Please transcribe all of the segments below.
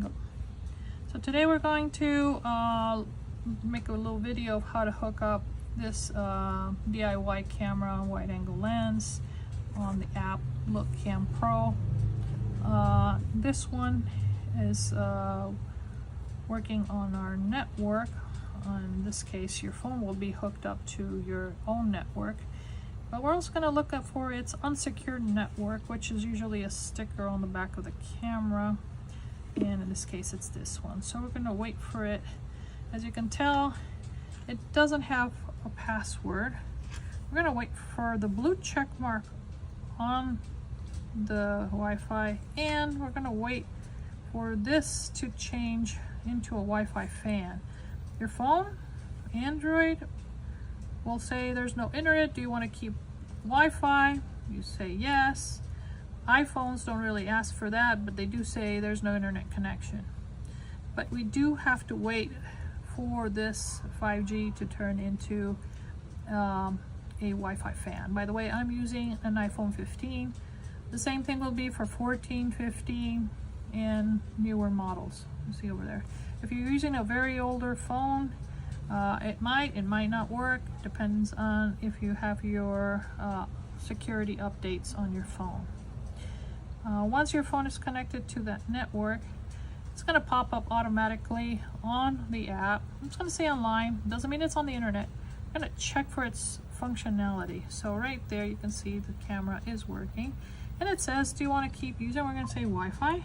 Go. So today we're going to make a little video of how to hook up this DIY camera wide angle lens on the app LookCamPro. This one is working on our network. In this case, your phone will be hooked up to your own network. But we're also going to look up for its unsecured network, which is usually a sticker on the back of the camera. And in this case, it's this one. So we're going to wait for it. As you can tell, it doesn't have a password. We're going to wait for the blue check mark on the Wi-Fi, and we're going to wait for this to change into a Wi-Fi fan. Your phone, Android, will say there's no internet. Do you want to keep Wi-Fi? You say yes. iPhones don't really ask for that, but they do say there's no internet connection. But we do have to wait for this 5G to turn into a Wi-Fi fan. By the way, I'm using an iPhone 15. The same thing will be for 14, 15, and newer models. You see over there. If you're using a very older phone, it might not work. Depends on if you have your security updates on your phone. Once your phone is connected to that network, it's going to pop up automatically on the app. I'm just going to say online. Doesn't mean it's on the internet. I'm going to check for its functionality. So right there you can see the camera is working. And it says, do you want to keep using? We're going to say Wi-Fi.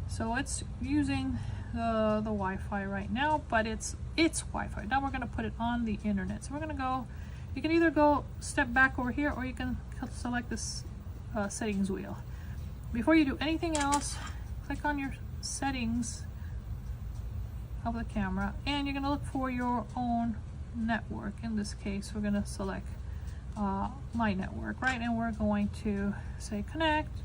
So it's using the Wi-Fi right now, but it's Wi-Fi. Now we're going to put it on the internet. So we're going to go, you can either go step back over here, or you can select this settings wheel. Before you do anything else, click on your settings of the camera, and you're going to look for your own network. In this case, we're going to select my network, right? And we're going to say connect,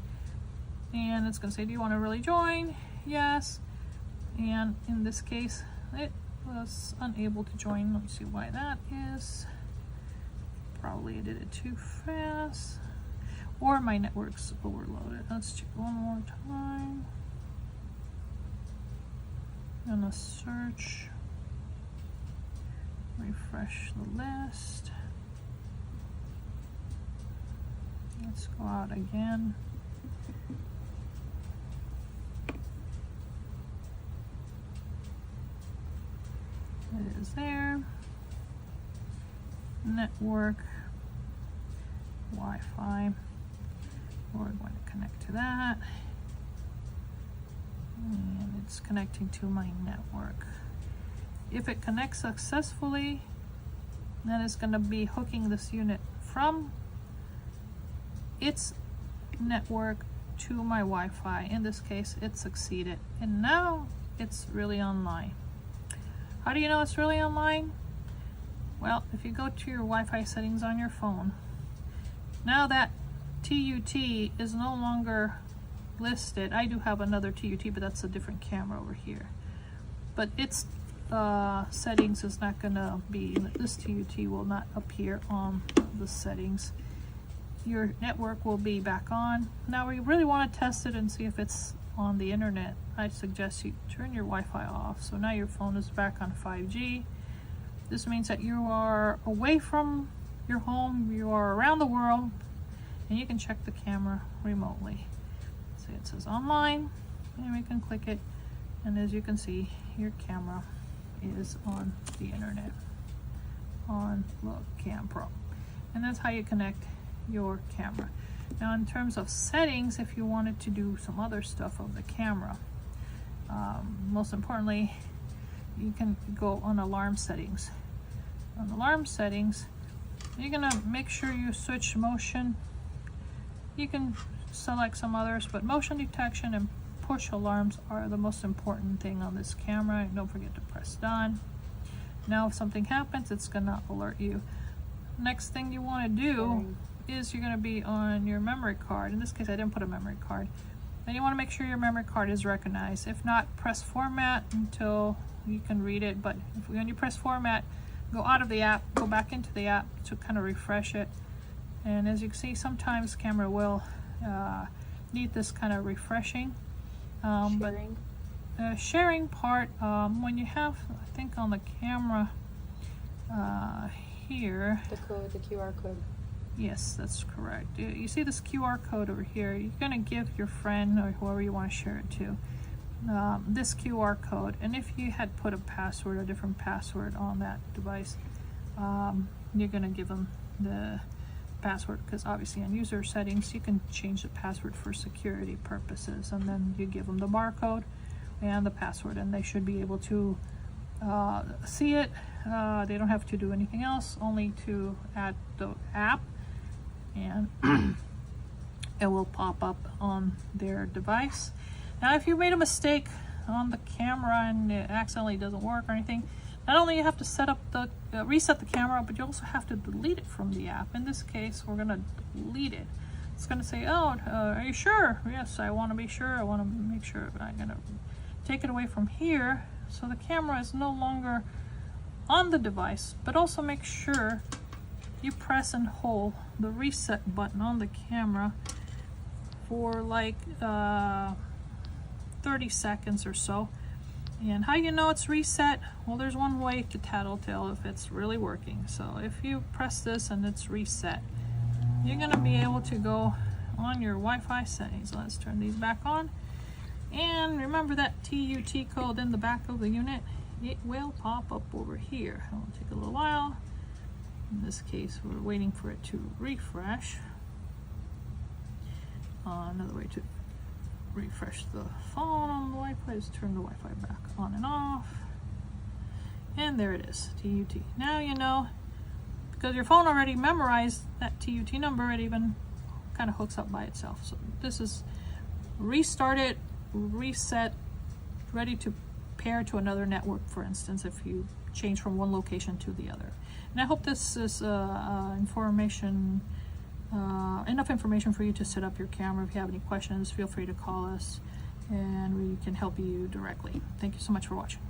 and it's going to say, do you want to really join? Yes. And in this case, it was unable to join. Let me see why that is. Probably I did it too fast, or my network's overloaded. Let's check one more time. I'm gonna search, refresh the list. Let's go out again. It is there. Network, Wi-Fi. We're going to connect to that. And it's connecting to my network. If it connects successfully, then it's going to be hooking this unit from its network to my Wi-Fi. In this case, it succeeded. And now it's really online. How do you know it's really online? Well, if you go to your Wi-Fi settings on your phone, now that TUT is no longer listed. I do have another TUT, but that's a different camera over here. But its settings is not gonna be, this TUT will not appear on the settings. Your network will be back on. Now we really want to test it and see if it's on the internet. I suggest you turn your Wi-Fi off. So now your phone is back on 5G. This means that you are away from your home, you are around the world, and you can check the camera remotely. So it says online, and we can click it, and as you can see, your camera is on the internet on LookCamPro. And that's how you connect your camera. Now in terms of settings, if you wanted to do some other stuff of the camera, most importantly, you can go on alarm settings. On alarm settings, you're gonna make sure you switch motion. You can select some others, but motion detection and push alarms are the most important thing on this camera. And don't forget to press done. Now if something happens, it's gonna alert you. Next thing you want to do is you're going to be on your memory card. In this case, I didn't put a memory card. Then you want to make sure your memory card is recognized. If not, press format until you can read it. But when you press format, go out of the app, go back into the app to kind of refresh it. And as you can see, sometimes camera will need this kind of refreshing. But sharing part, when you have, I think on the camera here, The code, the QR code. yes, that's correct. You see this QR code over here, you're going to give your friend or whoever you want to share it to this QR code, and if you had put a password, a different password on that device, you're going to give them the password, because obviously on user settings you can change the password for security purposes, and then you give them the barcode and the password, and they should be able to see it. They don't have to do anything else, only to add the app, and it will pop up on their device. Now if you made a mistake on the camera and it accidentally doesn't work or anything, not only you have to set up the reset the camera, but you also have to delete it from the app. In this case, we're going to delete it. It's going to say, oh, are you sure? Yes, I want to be sure. I want to make sure. I'm going to take it away from here, so the camera is no longer on the device, but also make sure you press and hold the reset button on the camera for like 30 seconds or so. And how you know it's reset? Well, there's one way to tattletale if it's really working. So if you press this and it's reset, you're going to be able to go on your Wi-Fi settings. Let's turn these back on. And remember that TUT code in the back of the unit? It will pop up over here. It'll take a little while. In this case, we're waiting for it to refresh. Another way to refresh the phone on the Wi-Fi is turn the Wi-Fi back on and off. And there it is, TUT. Now you know, because your phone already memorized that TUT number, it even kind of hooks up by itself. So this is restart it, reset, ready to pair to another network, for instance, if you change from one location to the other. And I hope this is enough information for you to set up your camera. If you have any questions, feel free to call us and we can help you directly. Thank you so much for watching.